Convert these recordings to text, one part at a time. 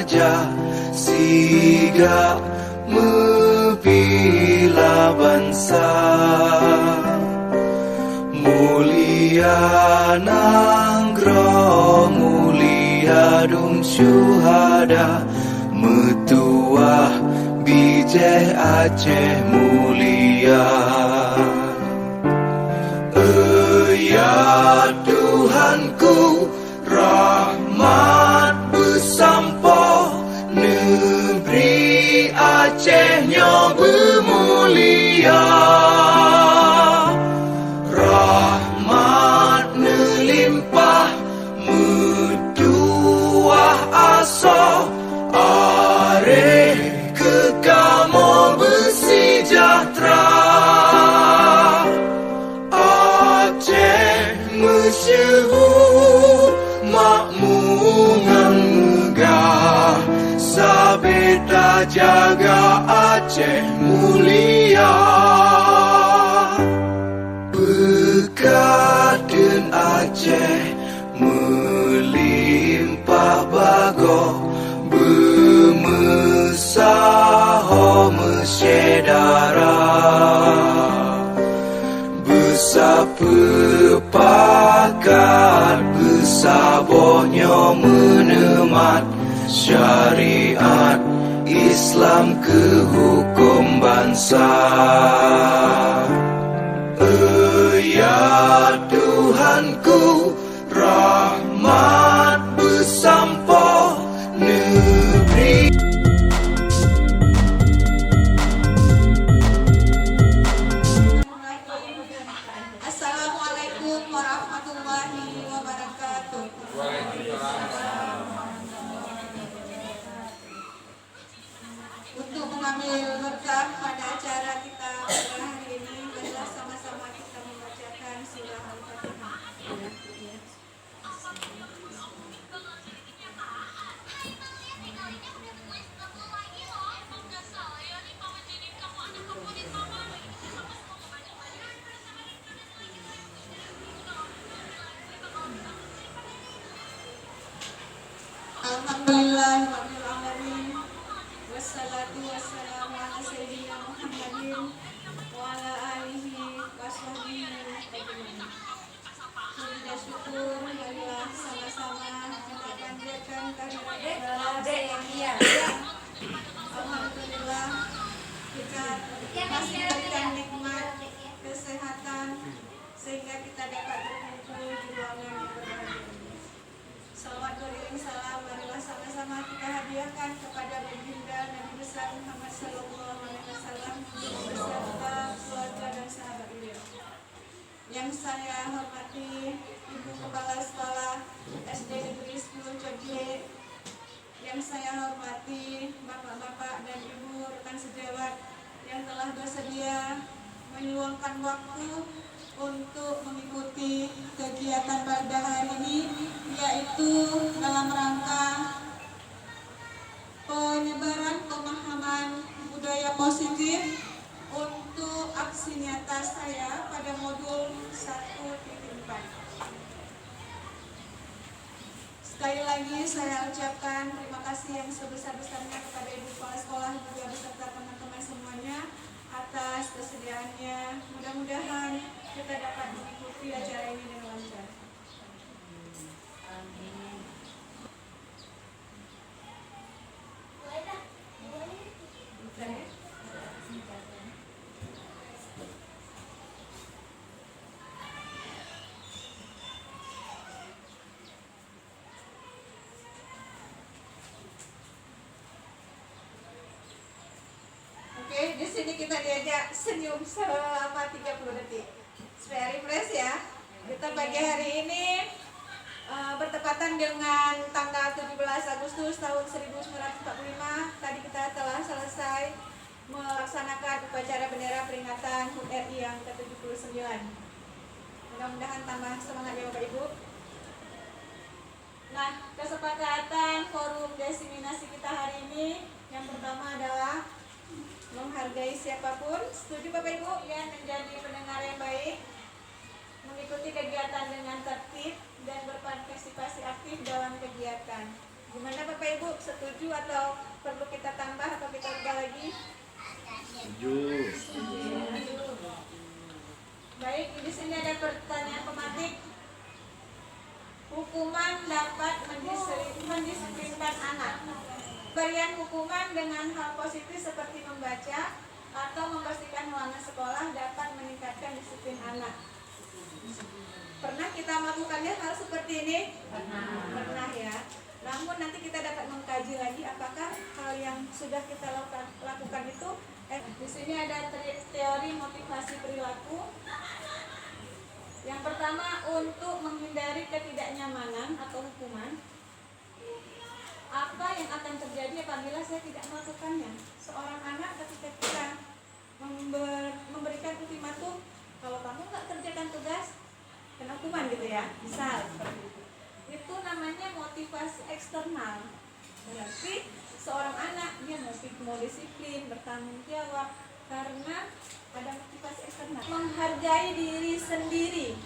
raja siga membela bangsa. Mulia nanggroh mulia dum syuhada, metuah bijeh Aceh mulia. Ya Tuhanku, rahmat bersampo, negeri Aceh nyo bermulia. Rahmat melimpah, metuah aso, areh kekamo bersejahtera. Masyhur makmur megah, sabeta jaga Aceh mulia. Bekaden Aceh melimpah bago, bermesaho mesyedara. Besapepakat besabohnya menemat syariat Islam ke hukum bangsa. Ya Tuhanku, rahmat bersampo, negeri. Assalamualaikum warahmatullahi wabarakatuh. Untuk mengambil berkah pada acara kita pada hari ini, marilah sama-sama kita membacakan surah Al-Fatihah. Alhamdulillahirabbil alamin. Wassalatu wassalamu ala sayyidina Muhammadin wa ala alihi washabbihi ajmain. Puji syukur marilah sama-sama kita panjatkan kehadirat Alhamdulillah kita masih diberikan nikmat kesehatan sehingga kita dapat berkumpul di ruangan yang berbahagia. Salawat beriring salam marilah sama-sama kita hadiahkan kepada baginda Nabi besar Muhammad sallallahu alaihi wasallam beserta keluarga dan sahabat beliau. Yang saya hormati Ibu Kepala Sekolah SD Negeri 10 Cogje, yang saya hormati Bapak-bapak dan Ibu rekan sejawat yang telah bersedia meluangkan waktu untuk mengikuti kegiatan pada hari ini, yaitu dalam rangka penyebaran pemahaman budaya positif untuk aksi nyata saya pada modul 1.4. Sekali lagi saya ucapkan terima kasih yang sebesar-besarnya kepada Ibu Kepala Sekolah juga beserta teman-teman semuanya atas kesediaannya. Mudah-mudahan kita dapat mengikuti acara ini dengan lancar. Amin. Oke, di sini kita diajak senyum selama 30 detik. Supaya refresh ya. Kita pagi hari ini bertepatan dengan tanggal 17 Agustus tahun 1945. Tadi kita telah selesai melaksanakan upacara bendera peringatan HUT RI yang ke-79. Mudah-mudahan tambah semangat ya Bapak Ibu. Nah, kesepakatan forum diseminasi kita hari ini yang pertama adalah menghargai siapapun. Setuju Bapak Ibu? Ya, menjadi pendengar yang baik, mengikuti kegiatan dengan tertib dan berpartisipasi aktif dalam kegiatan. Gimana Bapak Ibu, setuju atau perlu kita tambah atau kita ubah lagi? Setuju. Baik, di sini ada pertanyaan pematik. Hukuman dapat mendisiplinkan anak. Pemberian hukuman dengan hal positif seperti membaca atau membersihkan ruangan sekolah dapat meningkatkan disiplin anak. Pernah kita melakukannya hal seperti ini? Pernah ya. Namun nanti kita dapat mengkaji lagi apakah hal yang sudah kita lakukan itu. Di sini ada teori motivasi perilaku. Yang pertama, untuk menghindari ketidaknyamanan atau hukuman. Apa yang akan terjadi apabila saya tidak melakukannya? Seorang anak ketika kita memberikan ultimatum, kalau kamu nggak kerjakan tugas, kena hukuman gitu ya, misal seperti itu. Itu namanya motivasi eksternal. Berarti seorang anak dia mau disiplin, bertanggung jawab karena ada motivasi eksternal. Menghargai diri sendiri.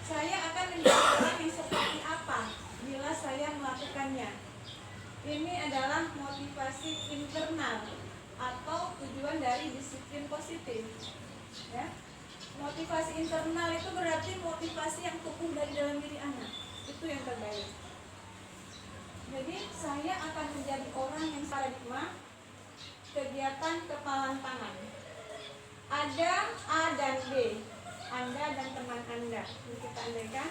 Saya akan menjadi orang yang seperti apa bila saya melakukannya. Ini adalah motivasi internal atau tujuan dari disiplin positif. Ya. Motivasi internal itu berarti motivasi yang tumbuh dari dalam diri anak. Itu yang terbaik. Jadi saya akan menjadi orang yang paradigma kegiatan kepalan tangan. Ada A dan B, Anda dan teman Anda. Ini kita andaikan,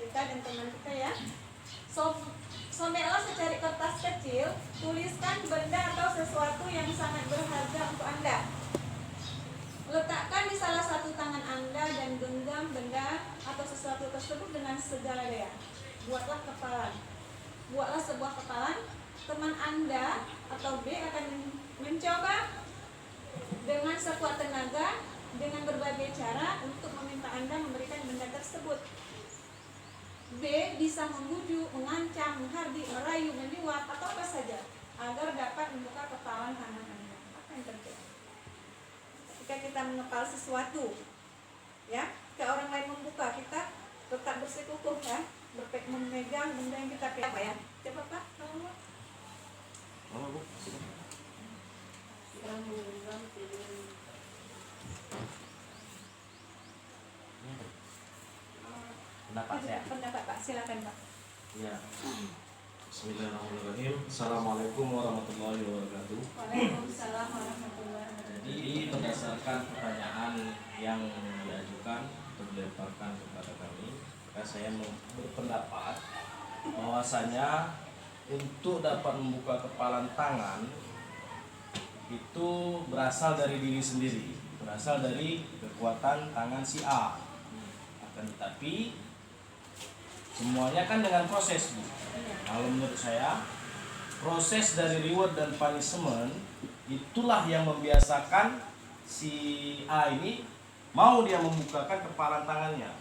kita dan teman kita ya. Somelah secari kertas kecil, tuliskan benda atau sesuatu yang sangat berharga untuk Anda. Letakkan di salah satu tangan Anda dan genggam benda atau sesuatu tersebut dengan segala daya. Buatlah kepalan. Buatlah sebuah kepalan. Teman Anda atau B akan mencoba dengan sekuat tenaga, dengan berbagai cara untuk meminta Anda memberikan benda tersebut. B bisa membujuk, mengancam, menghardik, merayu, menyuap, atau apa saja agar dapat membuka kepalan tangan Anda. Apa yang terjadi? Ketika kita mengepal sesuatu, ya, ke orang lain membuka, kita tetap bersikukuh ya, memegang benda yang kita pegang. Apa ya? Coba Pak, tolong. Mana Bu? Pendapat Pak, silakan Pak. Ya. Bismillahirrahmanirrahim. Assalamualaikum warahmatullahi wabarakatuh. Waalaikumsalam warahmatullahi wabarakatuh. Jadi berdasarkan pertanyaan yang diajukan atau dilemparkan kepada kami, maka saya berpendapat bahwasanya untuk dapat membuka kepalan tangan itu berasal dari diri sendiri, berasal dari kekuatan tangan si A. Akan tetapi semuanya kan dengan proses Bu. Kalau menurut saya proses dari reward dan punishment itulah yang membiasakan si A ini mau dia membukakan kepalan tangannya.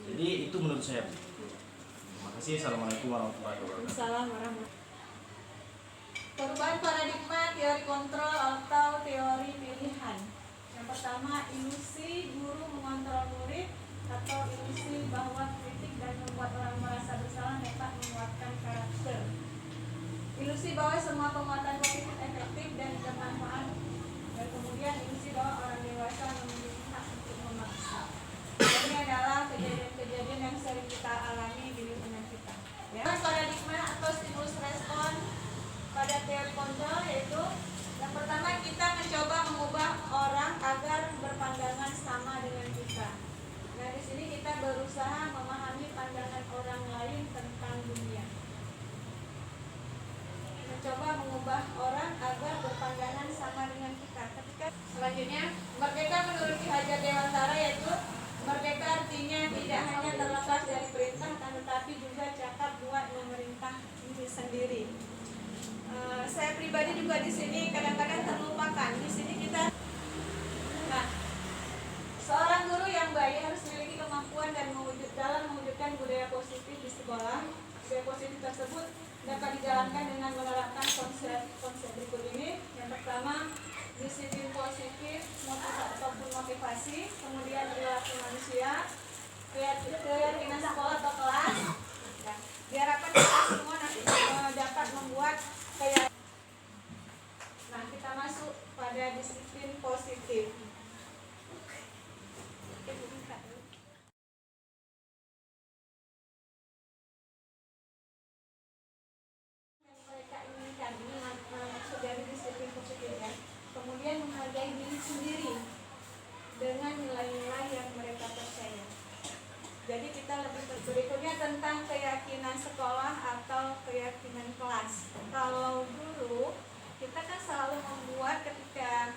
Jadi itu menurut saya Bu. Terima kasih. Assalamualaikum warahmatullahi wabarakatuh. Waalaikumsalam warahmatullahi wabarakatuh. Perubahan paradigma, teori kontrol atau teori pilihan. Yang pertama, ilusi guru mengontrol murid atau ilusi bahwa kritik dan membuat orang merasa bersalah dapat menguatkan karakter. Ilusi bahwa semua penguatan positif efektif dan bermanfaat. Dan kemudian ilusi bahwa orang dewasa memiliki hak untuk memaksa. Ini adalah kejadian-kejadian yang sering kita alami di lingkungan kita. Ya. Paradigma atau stimulus respon pada teori kontrol yaitu yang pertama kita mencoba mengubah orang agar berpandangan sama dengan kita. Nah di sini kita berusaha memahami pandangan orang lain tentang dunia. Mencoba mengubah orang agar berpandangan sama dengan kita. Ketika selanjutnya merdeka menurut Ki Hajar Dewantara yaitu merdeka artinya tidak hanya terlepas dari perintah, tetapi juga cakap buat memerintah diri sendiri. Saya pribadi juga di sini kadang-kadang terlupakan. Di sini kita, nah, seorang guru yang baik harus memiliki kemampuan dan dalam mewujudkan budaya positif di sekolah. Budaya positif tersebut dapat dijalankan dengan menerapkan konsep berikut ini. Yang pertama, disiplin positif, ataupun motivasi, kemudian perilaku manusia, keyakinan sekolah atau kelas. Ya, diharapkan kita semua sendiri dengan nilai-nilai yang mereka percaya. Jadi kita lebih berikutnya tentang keyakinan sekolah atau keyakinan kelas. Kalau dulu kita kan selalu membuat ketika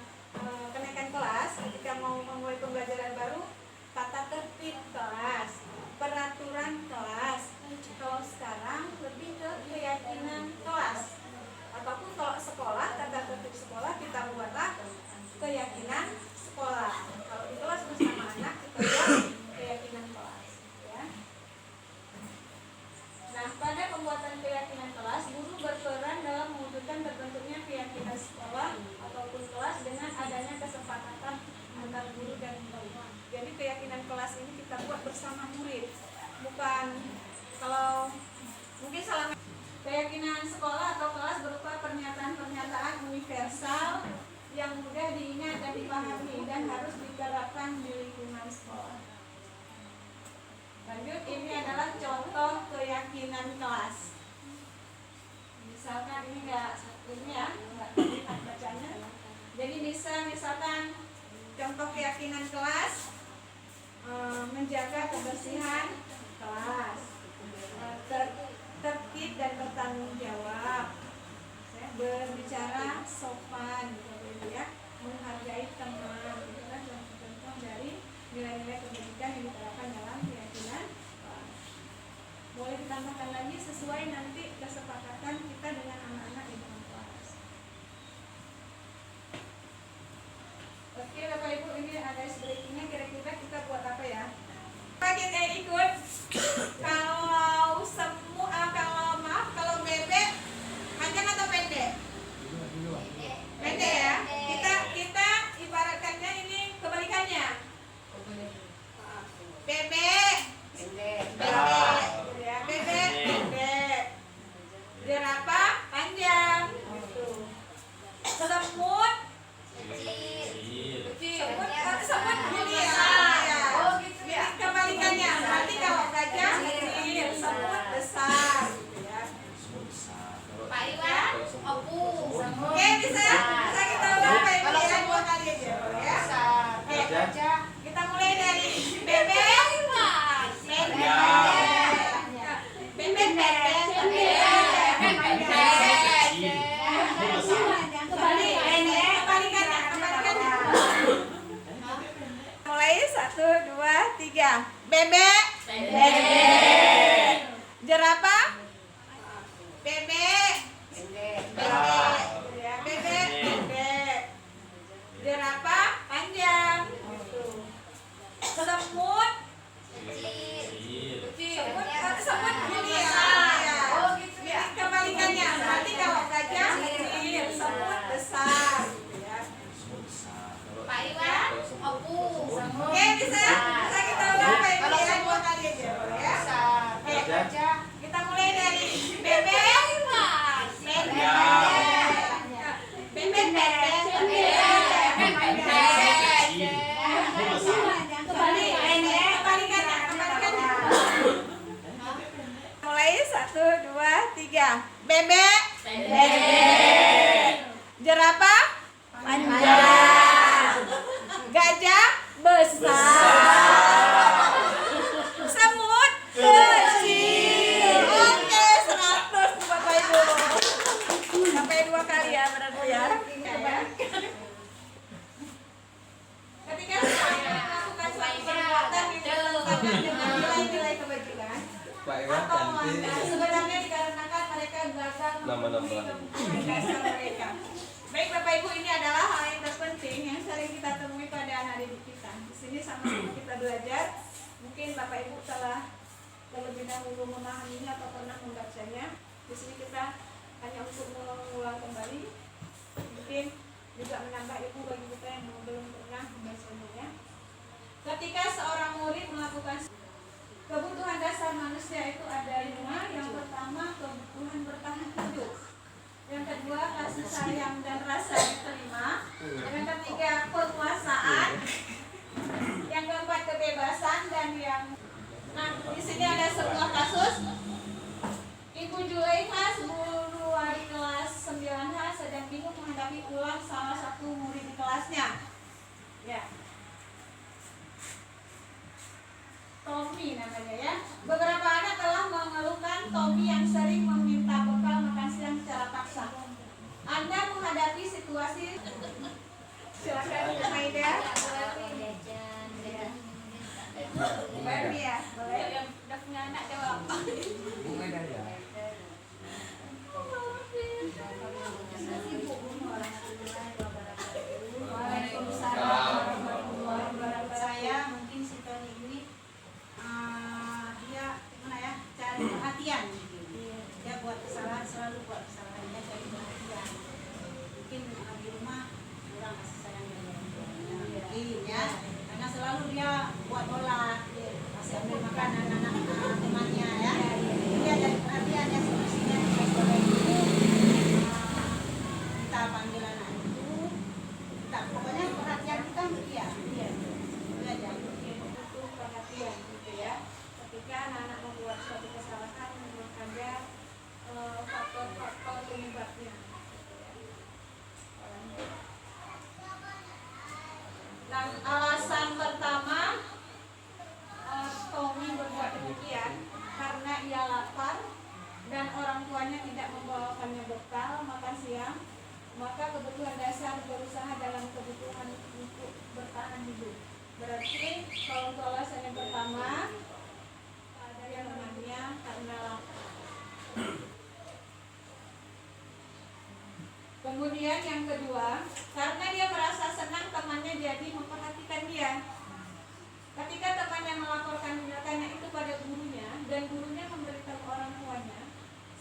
kenaikan kelas, ketika mau memulai pembelajaran baru, tata tertib kelas, peraturan kelas. Kalau sekarang lebih ke keyakinan kelas. Ataupun kalau sekolah, tata tertib sekolah kita buatlah keyakinan sekolah. Kalau di kelas bersama anak kita buat keyakinan kelas. Ya. Nah, pada pembuatan keyakinan kelas, guru berperan dalam mewujudkan terbentuknya keyakinan sekolah ataupun kelas dengan adanya kesepakatan antar guru dan murid. Jadi keyakinan kelas ini kita buat bersama murid, bukan kalau mungkin selama keyakinan sekolah atau kelas berupa pernyataan-pernyataan universal yang mudah diingat dan dipahami dan harus diterapkan di lingkungan sekolah. Lanjut, ini adalah contoh keyakinan kelas. Misalkan ini enggak ini ya, enggak terlihat bacanya. Jadi bisa misalkan contoh keyakinan kelas, menjaga kebersihan kelas, tertib dan bertanggung jawab, berbicara sopan, gitu ya, menghargai teman. Itu kan contoh dari nilai-nilai pendidikan yang diterapkan dalam keyakinan kelas. Boleh ditambahkan lagi sesuai nanti kesepakatan kita dengan anak-anak di dalam kelas. Oke Bapak Ibu, ini ada breakingnya, kira-kira kita buat apa ya? Kita ikut. Kalau bebek panjang atau pendek? Pendek ya. Kita ibaratkannya ini kebalikannya. Bebek pendek. Ya, bebek pendek. Jerapah panjang. Gitu. Semut semut ini ya. Kebalikannya, berarti kalau gajah kecil, semut besar, gitu ya. Pak Iwan, opung. Oke, bisa kita ulang Pak Ibu ya, 2 kali aja, ya. Gajah. Kita mulai dari bebek, mulai 1, 2, 3. Bebek, jerapah, bebek, ya, bebek pendek, jerapah panjang, gitu. Semut semut ini ya. Ya, kebalikannya, berarti kalau gajah kecil, semut besar, gitu ya. Pak Iwan, opung. Oke, bisa kita ulang Pak Ibu ya, 2 kali aja, ya. Gajah. Kita mulai dari bebek, mulai 1, 2, 3. Bebek, jerapah panjang, gajah besar, semut kecil. Oke, 100 Bapak Ibu. Sampai 2 kali ya berarti ya. Ketika seseorang melakukan suatu perbuatan yang bertentangan dengan nilai-nilai kebajikan atau melanggar, sebenarnya dikarenakan mereka gagal memenuhi dasar mereka. Baik Bapak Ibu, ini adalah hal yang terpenting yang sering kita temui pada anak didik kita. Di sini sama-sama kita belajar. Mungkin Bapak Ibu telah terlebih dahulu memahaminya atau pernah membacanya. Di sini kita hanya untuk mengulang kembali. Mungkin juga menambah ilmu bagi kita yang belum pernah membacanya. Ketika seorang murid melakukan kebutuhan dasar manusia itu ada 5. Yang pertama, kebutuhan bertahan hidup. Yang kedua, kasih sayang dan rasa diterima. Yang ketiga, penguasaan. Yang keempat, kebebasan. Dan yang di sini ada sebuah kasus. Ibu Julaiha, guru wali kelas 9H sedang bingung menghadapi ulang salah satu murid di kelasnya. Ya. Tommy namanya ya. Beberapa anak telah mengeluhkan Tommy yang sering meminta bekal makan siang secara paksa. Anda menghadapi situasi, silakan Bu Maida. Baru ya, boleh. Yang udah punya anak jawab. Waalaikumsalam warahmatullahi wabarakatuh. Saya mungkin si Tony ini dia gimana ya, cari perhatian. Dia buat kesalahan, selalu buat kesalahan, dia cari perhatian. Mungkin di rumah kurang kasih sayang dari orang tuanya. Mungkin ya, karena selalu dia buat olah, masih ambil makan anak-anak temannya ya. Dia cari perhatian ya, solusinya sebagai ibu kita panggil anak itu, kita pokoknya perhatian kita dia aja butuh perhatian gitu ya. Ketika anak-anak membuat suatu kesalahan, memang ada faktor-faktor penyebabnya. Nah, alasan pertama Tommy berbuat demikian karena ia lapar dan orang tuanya tidak membawakannya bekal makan siang, maka kebutuhan dasar berusaha dalam kebutuhan untuk bertahan hidup. Berarti kalau untuk alasan yang pertama ada yang namanya karena lapar. Kemudian yang kedua, karena dia merasa senang temannya jadi memperhatikan dia. Ketika temannya melaporkan tindakannya itu pada gurunya dan gurunya memberitahu orang tuanya,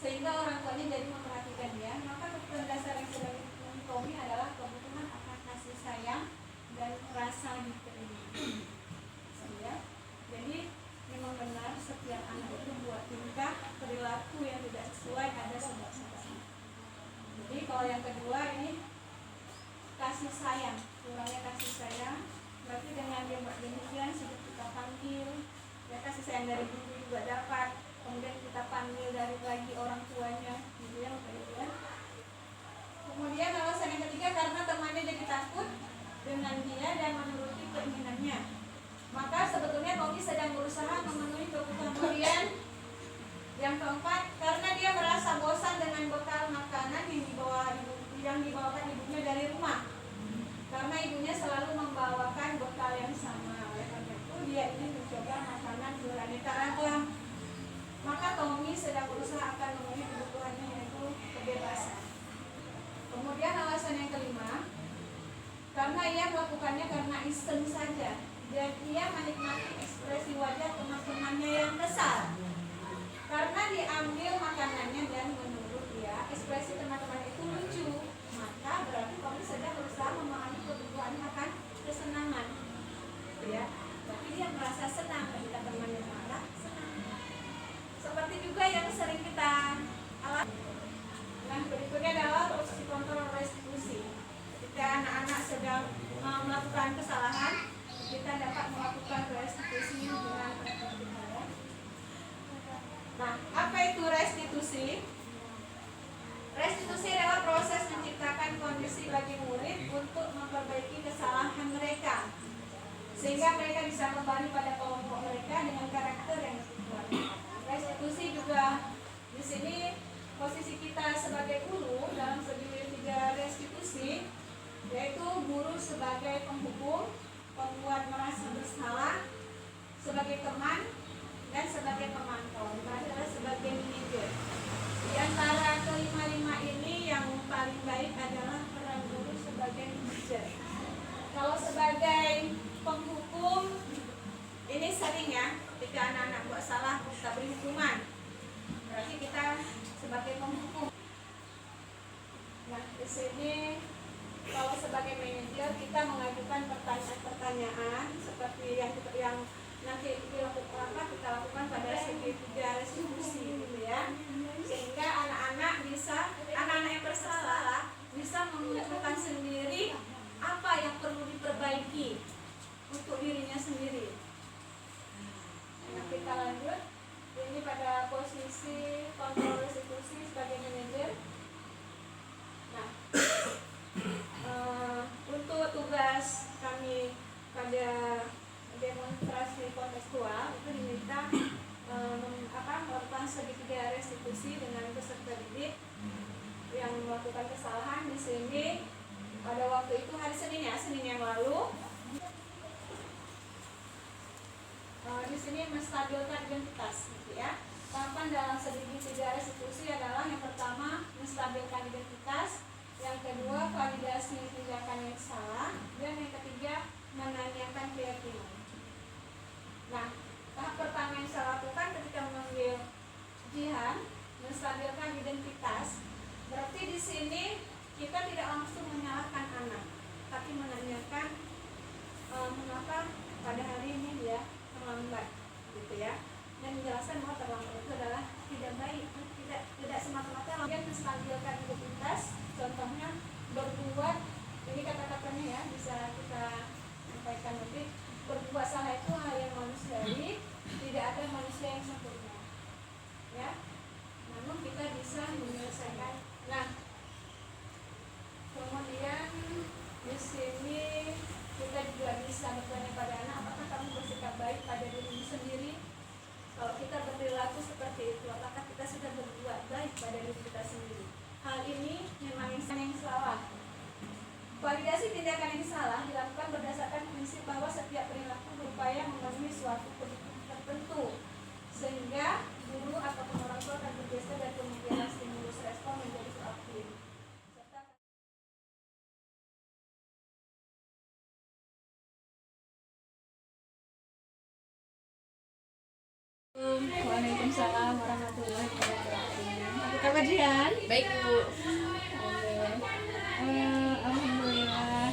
sehingga orang tuanya jadi memperhatikan dia, maka kebutuhan dasar yang sedang Tommy adalah kebutuhan akan kasih sayang dan rasa diterima. Jadi memang benar setiap anak itu buat tingkah perilaku yang tidak sesuai ada sebab-sebabnya. Jadi kalau yang kedua ini kasih sayang, kurangnya kasih sayang. Berarti dengan dia buat demikian sudah kita panggil, ya kasih sayang dari guru juga dapat. Kemudian kita panggil dari lagi orang tuanya, gitu ya, ya. Kemudian alasan yang ketiga karena temannya jadi takut dengan dia dan menuruti keinginannya. Maka sebetulnya Tommy sedang berusaha memenuhi kebutuhan harian. Yang keempat, karena dia merasa bosan dengan bekal makanan yang dibawakan ibunya dari rumah. Karena ibunya selalu membawakan bekal yang sama. Oleh karena itu dia ingin mencoba makanan beraneka ragam. Maka Tommy sedang berusaha akan memenuhi kebutuhannya, yaitu kebebasan. Kemudian alasan yang kelima, karena ia melakukannya karena iseng saja dan ia menikmati ekspresi wajah teman-temannya yang kesal. Karena diambil makanannya dan menurut dia ekspresi teman-teman itu lucu, maka berarti Tommy sedang berusaha memahami kebutuhan akan kesenangan. Ya, tapi dia merasa senang ketika temannya marah, senang. Seperti juga yang sering kita alami. Nah, berikutnya adalah proses kontrol restitusi. Ketika anak-anak sedang melakukan kesalahan, kita dapat melakukan restitusi dengan efektif. Nah, apa itu restitusi? Restitusi adalah proses menciptakan kondisi bagi murid untuk memperbaiki kesalahan mereka, sehingga mereka bisa kembali pada kelompok mereka dengan karakter yang lebih kuat. Restitusi juga di sini posisi kita sebagai guru dalam segitiga restitusi, yaitu guru sebagai penghukum, pembuat merasa bersalah, sebagai teman, dan sebagai pemantau, adalah sebagai manajer. Di antara kelima-lima ini yang paling baik adalah peran guru sebagai manajer. Kalau sebagai penghukum, ini sering ya, ketika anak-anak buat salah kita beri hukuman. Berarti kita sebagai penghukum. Nah, di sini kalau sebagai manajer kita mengajukan pertanyaan-pertanyaan seperti yang nanti kita lakukan pada segitiga restitusi gitu ya, sehingga anak-anak yang bersalah bisa menunjukkan sendiri apa yang perlu diperbaiki untuk dirinya sendiri. Nah, kita lanjut. Ini pada posisi kontrol restitusi sebagai manajer. Nah, untuk tugas kami sini pada waktu itu hari Senin ya, Senin yang lalu. Di sini menstabilkan identitas, gitu ya. Tahapan dalam strategi 3 restitusi adalah yang pertama menstabilkan identitas, yang kedua validasi tindakan yang salah, dan yang ketiga menanyakan keyakinan. Nah, tahap pertama yang saya lakukan ketika mengambil jihan, menstabilkan identitas, berarti di sini kita tidak langsung menyalahkan anak, tapi menanyakan mengapa pada hari ini dia terlambat, gitu ya, dan menjelaskan bahwa terlambat itu adalah tidak baik, tidak semata-mata langsung menstabilkan identitas. Contohnya berbuat, ini kata-katanya ya bisa kita sampaikan nanti. Berbuat salah itu hal yang manusiawi, tidak ada manusia yang sempurna, ya. Namun kita bisa menyelesaikan. Nah, kemudian di sini kita juga bisa bertanya pada anak, apakah kamu bersikap baik pada dirimu sendiri? Kalau kita berperilaku seperti itu, apakah kita sudah berbuat baik pada diri kita sendiri? Hal ini memang yang salah. Validasi tindakan yang salah dilakukan berdasarkan prinsip bahwa setiap perilaku berupaya memenuhi suatu kebutuhan tertentu, sehingga guru ataupun orang tua akan bergeser dari pemikiran stimulus respon menjadi proaktif. Waalaikumsalam warahmatullahi wabarakatuh. Apa kabar Jihan? Baik Bu. Alhamdulillah.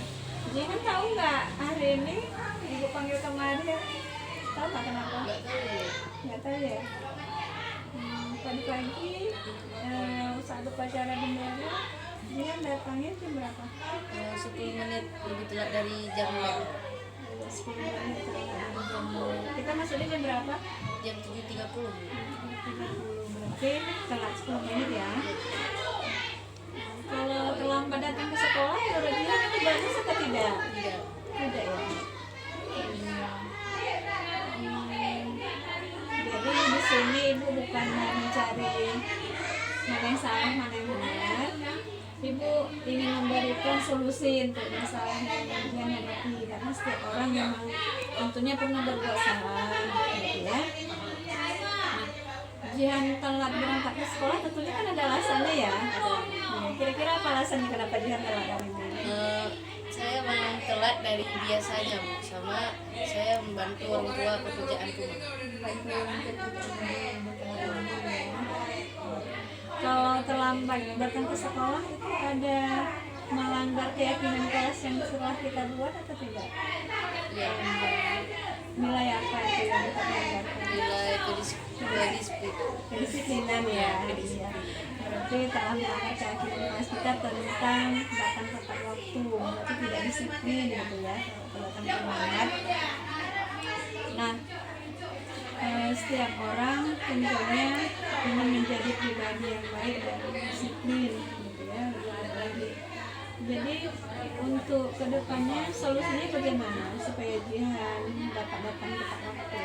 Jihan tahu nggak hari ini ibu panggil kemari? Tahu nggak kenapa? Nggak tahu Bu. Nggak tahu ya. Pagi-pagi saat upacara bendera, Jihan datangnya jam berapa? 10 menit lebih telat dari jam 10 menit terlambat dari jam. Kita masuknya jam berapa? jam 7.30 Bu. 30, berarti telat 10 menit ya. Kalau terlambat datang ke sekolah, menurut dia itu bagus atau tidak? Tidak. Tidak ya. Jadi di sini ibu bukan mau mencari mana yang salah, mana yang benar. Ibu ingin memberikan solusi untuk masalah yang dia hadapi, karena setiap orang memang tentunya pernah berbuat salah, gitu ya. Jihan telat berangkat ke sekolah tentunya kan ada alasannya ya. Kira-kira apa alasannya kenapa Jihan telat hari ini? Saya memang telat dari biasanya Bu, sama saya membantu orang tua pekerjaan rumah. Kalau terlambat datang ke sekolah itu ada melanggar keyakinan kelas yang setelah kita buat atau tidak? Ya, Nilai apa itu yang kita melanggarkan? nilai Kedisiplinan ya. Iya. Berarti telah melanggar keyakinan kelas kita tentang datang tepat waktu. Berarti tidak disiplin gitu ya kalau datang terlambat. Nah, setiap orang tentunya ingin menjadi pribadi yang baik dan disiplin gitu ya, lebih lagi. Jadi untuk kedepannya solusinya bagaimana supaya Jihan dapat datang tepat waktu?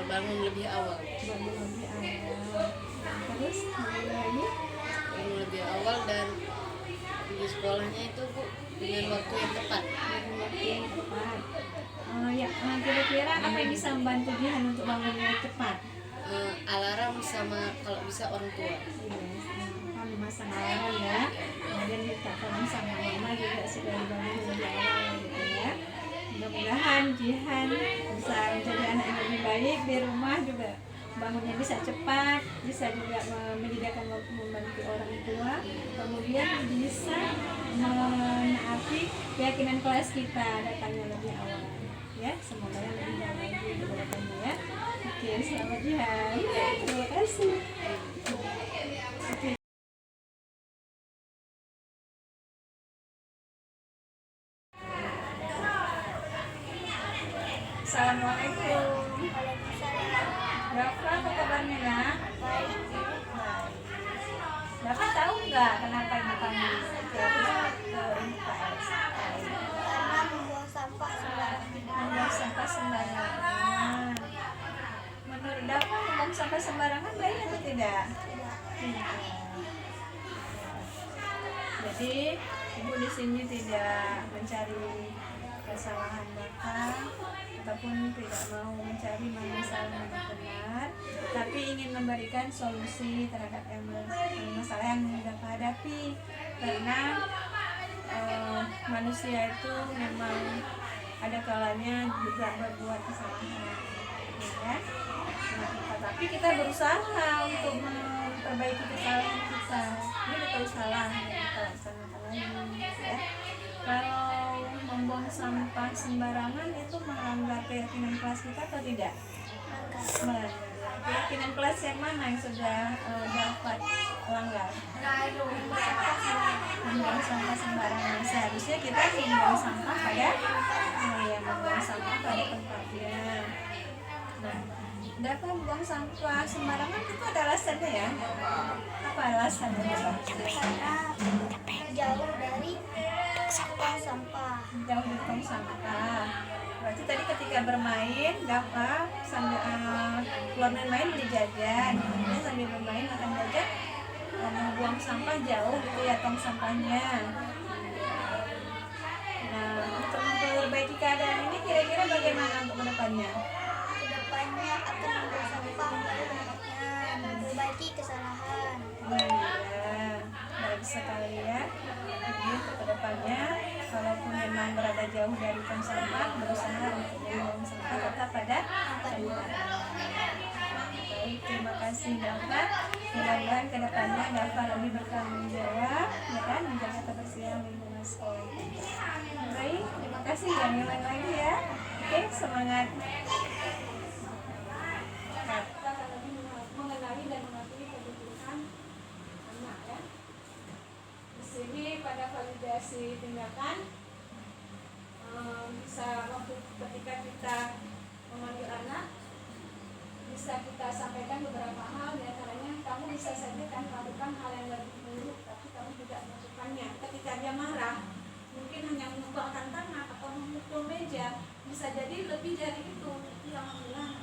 bangun lebih awal. Bangun lebih awal. Terus lagi Bangun lebih awal dan di sekolahnya itu Bu dengan waktu yang tepat. bangun waktu yang tepat. Kira-kira apa yang bisa membantu Jihan untuk bangunnya cepat? Alarm sama kalau bisa orang tua. Kan memasang alarm ya, kemudian minta tolong sama mama juga sudah dibangun lebih awal gitu ya. Mudah-mudahan Jihan bisa menjadi anak yang lebih baik di rumah juga, bangunnya bisa cepat, bisa juga menyediakan waktu membantu orang tua, kemudian bisa menaati keyakinan kelas kita datangnya lebih awal ya. Semoga yang lebih baik lagi ke depannya ya. Oke, selamat Jihan, terima kasih. Assalamualaikum. Dafa, apa kabarnya nak? Dafa tahu nggak kenapa ibu panggil ke MKS? Membuang sampah sembarangan. Membuang sampah sembarangan. Menurut Dafa, membuang sampah sembarangan baik atau tidak? Tidak. Jadi Ibu di sini tidak mencari kesalahan Bapak ataupun tidak mau mencari mana yang salah mana yang benar, tapi ingin memberikan solusi terhadap masalah yang Bapak hadapi, karena manusia itu memang ada kalanya juga berbuat kesalahan, ya. Nah, tapi kita berusaha untuk memperbaiki kesalahan kita. Ini betul salah yang kita laksanakan lagi, ya. Kalau membuang sampah sembarangan itu melanggar keyakinan kelas kita atau tidak? Melanggar. Keyakinan kelas yang mana yang sudah dapat langgar? Membuang sampah sembarangan. Seharusnya kita membuang sampah pada membuang sampah pada tempatnya. Nah, dapat membuang sampah sembarangan itu ada alasannya, ya? Apa alasannya? Karena jauh dari tong sampah. Jauh dari tong sampah. Berarti tadi ketika bermain dapat sambil keluar main beli jajan, dia sambil bermain makan jajan, membuang sampah jauh gitu ya tong sampahnya. Nah, untuk memperbaiki keadaan ini kira-kira bagaimana untuk kedepannya? Kedepannya akan membuang sampah pada tempatnya, memperbaiki kesalahan. Iya, baik sekali ya. Jadi untuk kedepannya, kalaupun memang berada jauh dari tong sampah, berusaha untuk membuang sampah tetap pada tempatnya. Baik, terima kasih Dafa. Mudah-mudahan kedepannya Dafa lebih bertanggung jawab, ya kan, menjaga kebersihan lingkungan sekolah. Baik, terima kasih. Jangan ulang lagi ya. Oke, semangat. Kita akan lebih mengenali dan mengakui kebutuhan anak, ya. Di sini pada validasi tindakan bisa waktu ketika kita memanggil anak bisa kita sampaikan beberapa hal, diantaranya kamu bisa saja kan melakukan hal yang lebih buruk tapi kamu tidak melakukannya. Ketika dia marah mungkin hanya mengumpulkan tangan atau memukul meja, bisa jadi lebih dari itu yang bilang.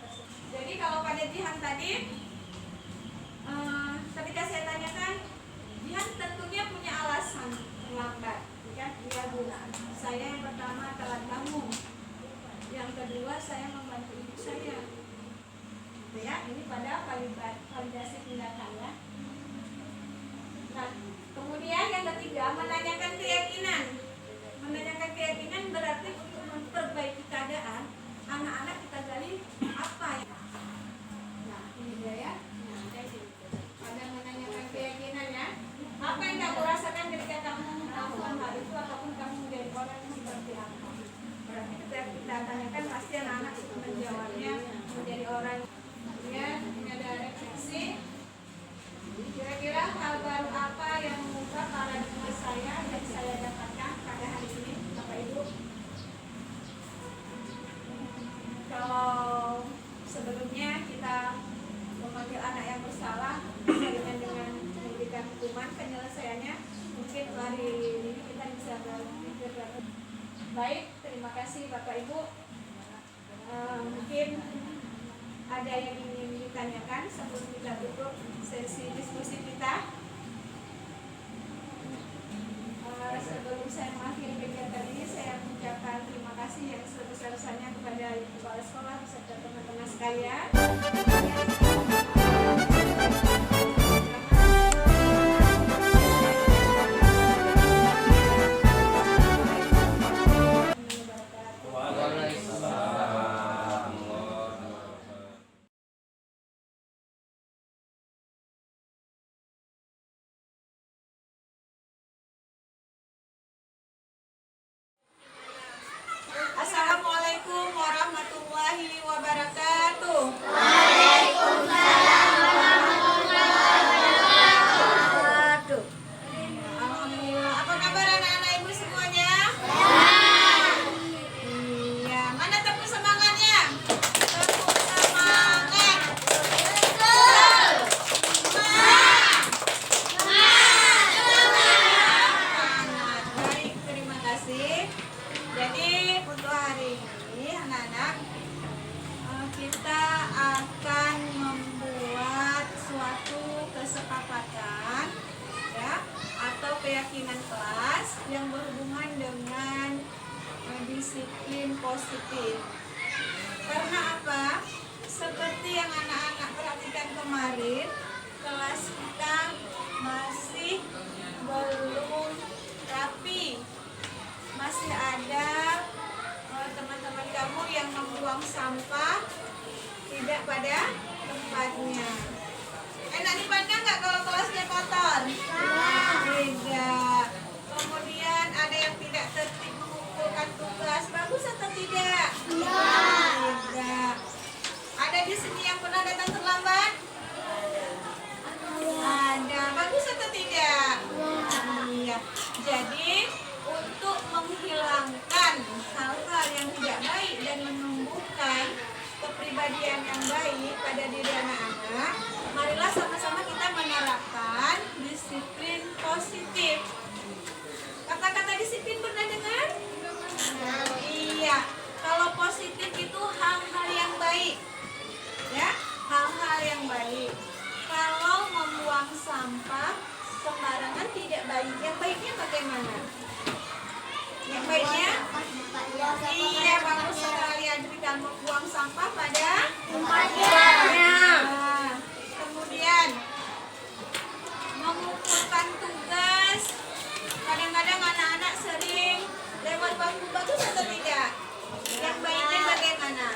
Jadi kalau pada Jihan tadi ketika saya tanyakan, Jihan tentunya punya alasan melambat, kan? Dia bilang, saya yang pertama telat bangun, yang kedua saya membantu ibu saya. Ya, ini pada validasi tindakan, ya. Nah, kemudian yang ketiga menanyakan keyakinan. Menanyakan keyakinan berarti untuk memperbaiki keadaan anak-anak kita gali apa ya? Nah, ini dia ya. Nah, ada menanyakan keyakinan, ya. Apa yang kamu rasakan ketika kamu melakukan hal itu ataupun kamu menjadi orang yang seperti apa? Berarti ketika kita tanyakan pasti anak-anak itu menjawabnya menjadi orang. Ya, ini ada refleksi. Kira-kira hal baru apa yang mengubah paradigma saya yang saya dapatkan pada hari ini, Bapak Ibu? Kalau sebelumnya kita memanggil anak yang bersalah dengan memberikan hukuman, penyelesaiannya mungkin hari ini kita bisa berpikir baik. Terima kasih Bapak Ibu. Mungkin ada yang ingin ditanyakan sebelum kita tutup sesi diskusi kita. Sebelum saya mengakhiri kegiatan ini, saya mengucapkan terima kasih yang sebesar-besarnya kepada kepala sekolah beserta teman-teman sekalian. Assalamualaikum warahmatullahi wabarakatuh. Waalaikumsalam warahmatullahi wabarakatuh. Alhamdulillah. Apa kabar anak-anak ibu semuanya? Iya. Mana tepuk semangatnya? Tepuk semangat. Baik, terima kasih. Jadi untuk hari ini anak-anak kita akan membuat suatu kesepakatan, ya, atau keyakinan kelas kelas yang berhubungan dengan disiplin positif. Karena apa? Seperti yang anak-anak perhatikan kemarin, kelas kita masih belum rapi. Masih ada teman-teman kamu yang membuang sampah tidak pada tempatnya. Enak dipandang nggak kalau kelasnya kotor? Tidak. Kemudian ada yang tidak tertib mengumpulkan tugas. Bagus atau tidak? Tidak. Ada di sini yang pernah datang terlambat? Ada. Bagus atau tidak? Iya. Jadi untuk menghilangkan hal-hal yang tidak baik dan menumbuhkan kepribadian yang baik pada diri anak-anak, marilah sama-sama kita menerapkan disiplin positif. Kata-kata disiplin pernah dengar? Iya. Kalau positif itu hal-hal yang baik, ya, hal-hal yang baik. Kalau membuang sampah sembarangan tidak baik. Yang baiknya bagaimana? Yang baiknya? Iya, bagus sekali Adrika, membuang sampah pada tempatnya. Nah, kemudian mengumpulkan tugas. Kadang-kadang anak-anak sering lewat bangku. Bagus atau tidak? Yang baiknya bagaimana?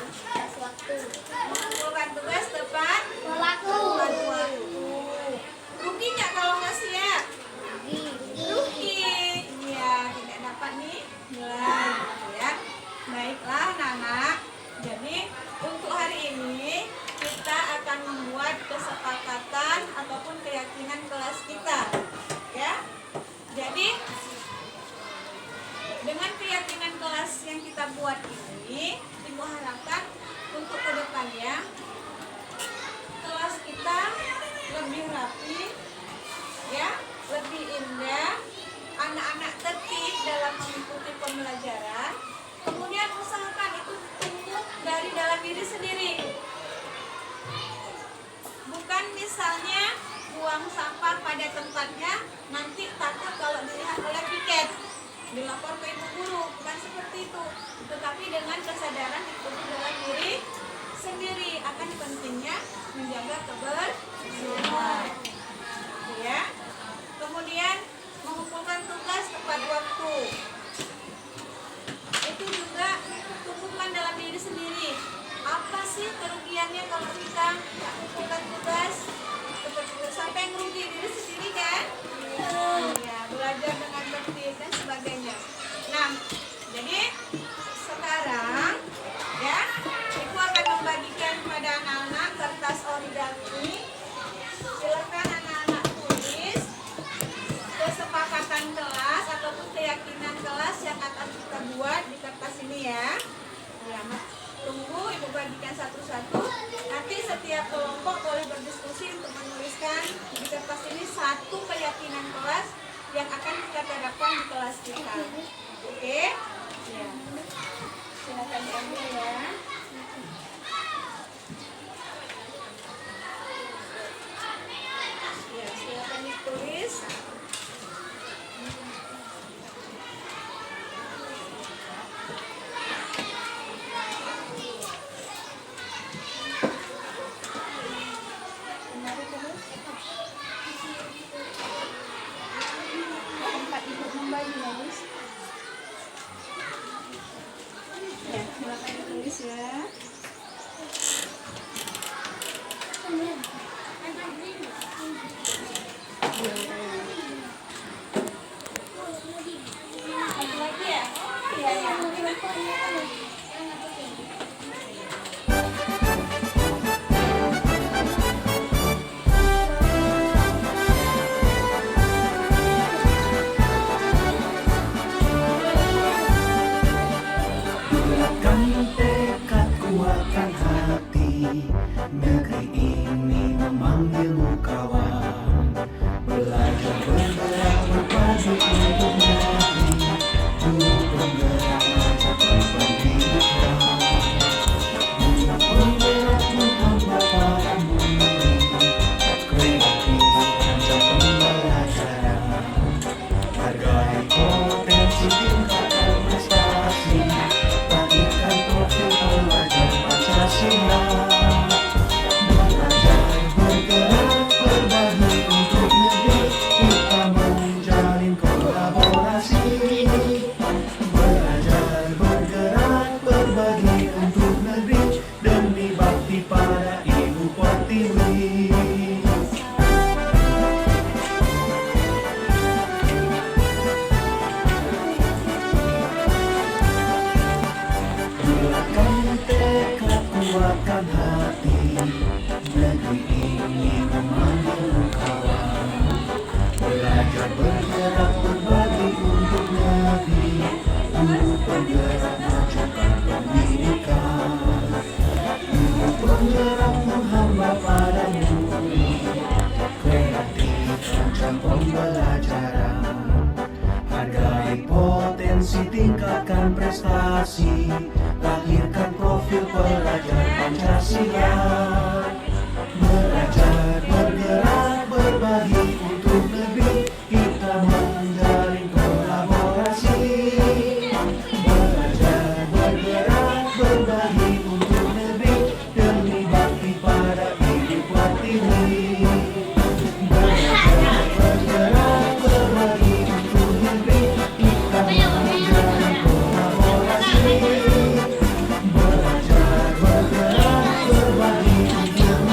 Mengumpulkan tugas tepat waktu. Rugi nggak kalau nggak siap? Rugi. Iya, tidak dapat nih nilai, gitu ya. Baiklah anak-anak. Jadi untuk hari ini kita akan membuat kesepakatan ataupun keyakinan kelas kita, ya. Jadi dengan keyakinan kelas yang kita buat ini, Ibu harapkan untuk kedepannya kelas kita lebih rapi, ya, lebih indah, anak-anak tertib dalam mengikuti pembelajaran. Kemudian usahakan itu tumbuh dari dalam diri sendiri. Bukan misalnya buang sampah pada tempatnya, nanti takut kalau dilihat oleh piket, dilapor ke ibu guru. Bukan seperti itu. Tetapi dengan kesadaran itu dalam diri sendiri akan pentingnya menjaga kebersihan. Ya. Kemudian mengumpulkan tugas tepat waktu. Itu juga tumbuhkan dalam diri sendiri. Apa sih kerugiannya kalau kita nggak mengumpulkan tugas? Sampai merugi diri sendiri kan? Ya, belajar dengan tertib dan sebagainya. Nah, jadi sekarang ya, Ibu akan membagikan kepada anak-anak kertas origami. Silakan anak-anak tulis kesepakatan kelas ataupun keyakinan kelas yang akan kita buat di kertas ini ya. Ya, tunggu Ibu bagikan satu-satu. Nanti setiap kelompok boleh berdiskusi untuk menuliskan di kertas ini satu keyakinan kelas yang akan kita terapkan di kelas kita. Oke? Ya. Silakan diambil ya. Ya, silakan ditulis. Tempat ibu membagi bagus. Ya, silakan ditulis ya. Satu lagi ya? Iya, ya. Bulatkan tekad, kuatkan hati. Negeri ini memanggilmu kawan. Belajar bergerak berpadu untuk negeri. Dulu penggerak maju berbanding. Belajar bergerak berbagi untuk negeri, guru penggerak majukan pendidikan, guru penggerak menghamba pada murid, kreatif rancang pembelajaran. Hargai potensi, tingkatkan prestasi, lahirkan profil pelajar Pancasila. Belajar bergerak berbagi untuk negeri, kita menjalin kolaborasi. Belajar bergerak berbagi untuk negeri, demi bakti pada ibu pertiwi. Belajar bergerak berbagi untuk negeri, kita menjalin kolaborasi. Belajar bergerak berbagi untuk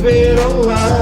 Astaghfirullah